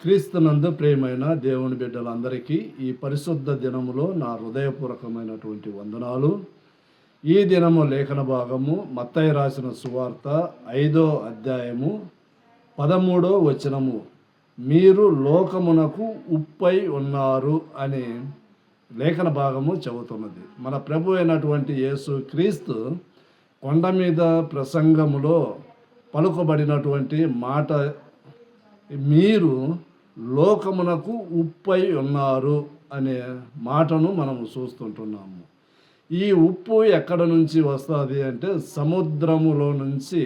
క్రీస్తునందు ప్రియమైన దేవుని బిడ్డలందరికీ ఈ పరిశుద్ధ దినములో నా హృదయపూర్వకమైనటువంటి వందనాలు. ఈ దినము లేఖన భాగము మత్తయి రాసిన సువార్త 5వ అధ్యాయము 13వ వచనము. మీరు లోకమునకు ఉప్పై ఉన్నారు అని లేఖన భాగము చెబుతున్నది. మన ప్రభు అయినటువంటి యేసు క్రీస్తు కొండ మీద ప్రసంగములో పలుకబడినటువంటి మాట, మీరు లోకమునకు ఉప్పై ఉన్నారు అనే మాటను మనం చూస్తుంటున్నాము. ఈ ఉప్పు ఎక్కడ నుంచి వస్తుంది అంటే సముద్రములో నుంచి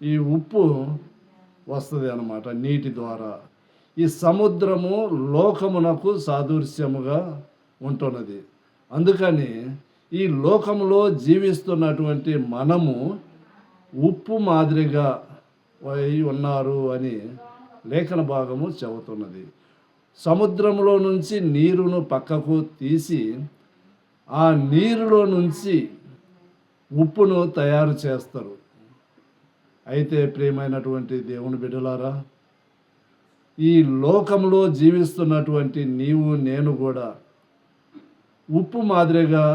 ఈ ఉప్పు వస్తుంది అన్నమాట, నీటి ద్వారా. ఈ సముద్రము లోకమునకు సాదృశ్యముగా ఉంటున్నది. అందుకని ఈ లోకములో జీవిస్తున్నటువంటి మనము ఉప్పు మాదిరిగా ఉన్నారు అని లేఖన భాగము చెబుతున్నది. సముద్రంలో నుంచి నీరును పక్కకు తీసి ఆ నీరులో నుంచి ఉప్పును తయారు చేస్తారు. అయితే ప్రియమైనటువంటి దేవుని బిడ్డలారా, ఈ లోకంలో జీవిస్తున్నటువంటి నీవు నేను కూడా ఉప్పు మాదిరిగా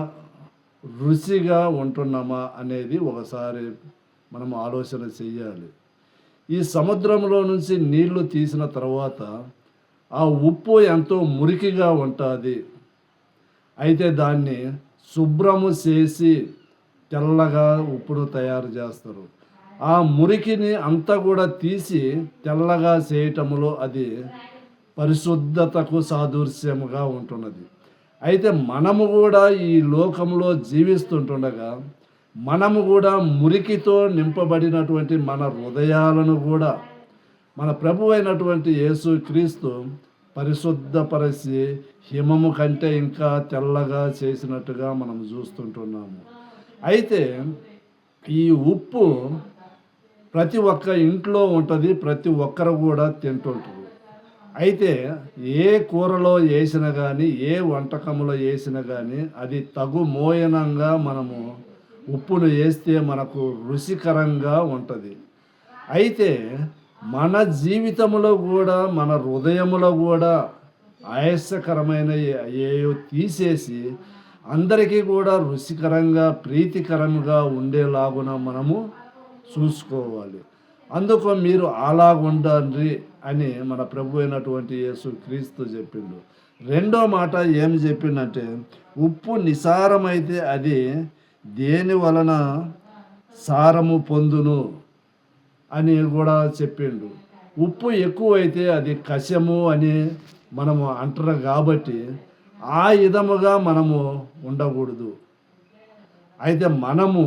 రుచిగా ఉంటున్నామా అనేది ఒకసారి మనం ఆలోచన చెయ్యాలి. ఈ సముద్రంలో నుంచి నీళ్లు తీసిన తర్వాత ఆ ఉప్పు ఎంతో మురికిగా ఉంటుంది. అయితే దాన్ని శుభ్రము చేసి తెల్లగా ఉప్పును తయారు చేస్తారు. ఆ మురికిని అంతా కూడా తీసి తెల్లగా చేయటంలో అది పరిశుద్ధతకు సాదృశ్యముగా ఉంటున్నది. అయితే మనము కూడా ఈ లోకంలో జీవిస్తుంటుండగా మనము కూడా మురికితో నింపబడినటువంటి మన హృదయాలను కూడా మన ప్రభు అయినటువంటి యేసు క్రీస్తు పరిశుద్ధపరిచి హిమము కంటే ఇంకా తెల్లగా చేసినట్టుగా మనం చూస్తుంటున్నాము. అయితే ఈ ఉప్పు ప్రతి ఒక్క ఇంట్లో ఉంటుంది, ప్రతి ఒక్కరు కూడా తింటుంటారు. అయితే ఏ కూరలో వేసినా కానీ, ఏ వంటకంలో వేసినా కానీ అది తగు మోయనంగా మనము ఉప్పును వేస్తే మనకు రుచికరంగా ఉంటుంది. అయితే మన జీవితంలో కూడా మన హృదయములో కూడా ఆయాసకరమైన ఏయో తీసేసి అందరికీ కూడా రుచికరంగా ప్రీతికరంగా ఉండేలాగున మనము చూసుకోవాలి. అందుకు మీరు అలాగుండండి అని మన ప్రభు అయినటువంటి యేసు క్రీస్తు చెప్పిండు. రెండో మాట ఏమి చెప్పిండంటే, ఉప్పు నిసారమైతే అది దేని వలన సారము పొందును అని కూడా చెప్పిండు. ఉప్పు ఎక్కువైతే అది కషము అని మనము అంటారు. కాబట్టి ఆ విధముగా మనము ఉండకూడదు. అయితే మనము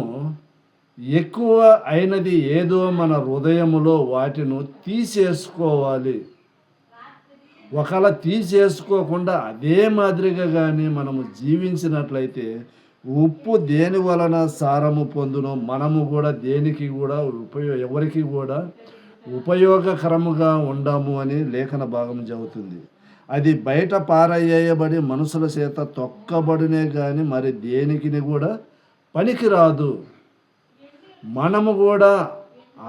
ఎక్కువ అయినది ఏదో మన హృదయములో వాటిని తీసేసుకోవాలి. ఒకవేళ తీసేసుకోకుండా అదే మాదిరిగా కానీ మనము జీవించినట్లయితే ఉప్పు దేని వలన సారము పొందునో మనము కూడా దేనికి కూడా ఎవరికి కూడా ఉపయోగకరముగా ఉండాము అని లేఖన భాగం చెబుతుంది. అది బయట పారవేయబడి మనుషుల చేత తొక్కబడినే కానీ మరి దేనికి కూడా పనికిరాదు. మనము కూడా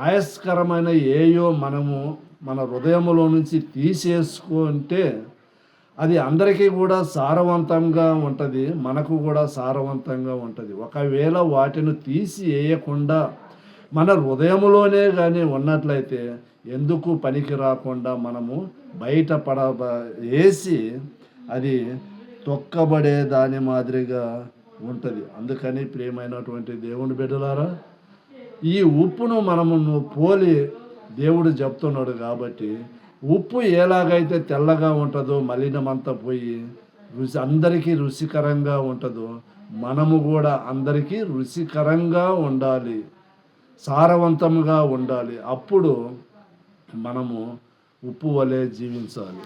ఆయాస్కరమైన ఏయో మనము మన హృదయంలో నుంచి తీసేసుకుంటే అది అందరికీ కూడా సారవంతంగా ఉంటుంది, మనకు కూడా సారవంతంగా ఉంటుంది. ఒకవేళ వాటిని తీసి వేయకుండా మన హృదయంలోనే కానీ ఉన్నట్లయితే ఎందుకు పనికి రాకుండా మనము బయట వేసి అది తొక్కబడే దాని మాదిరిగా ఉంటుంది. అందుకని ప్రియమైనటువంటి దేవుని బిడ్డలారా, ఈ ఉప్పును మనము పోలి దేవుడు చెప్తున్నాడు. కాబట్టి ఉప్పు ఎలాగైతే తెల్లగా ఉంటుందో, మలినమంతా పోయి అందరికీ రుచికరంగా ఉంటుందో, మనము కూడా అందరికీ రుచికరంగా ఉండాలి, సారవంతంగా ఉండాలి. అప్పుడు మనము ఉప్పు వలె జీవించాలి.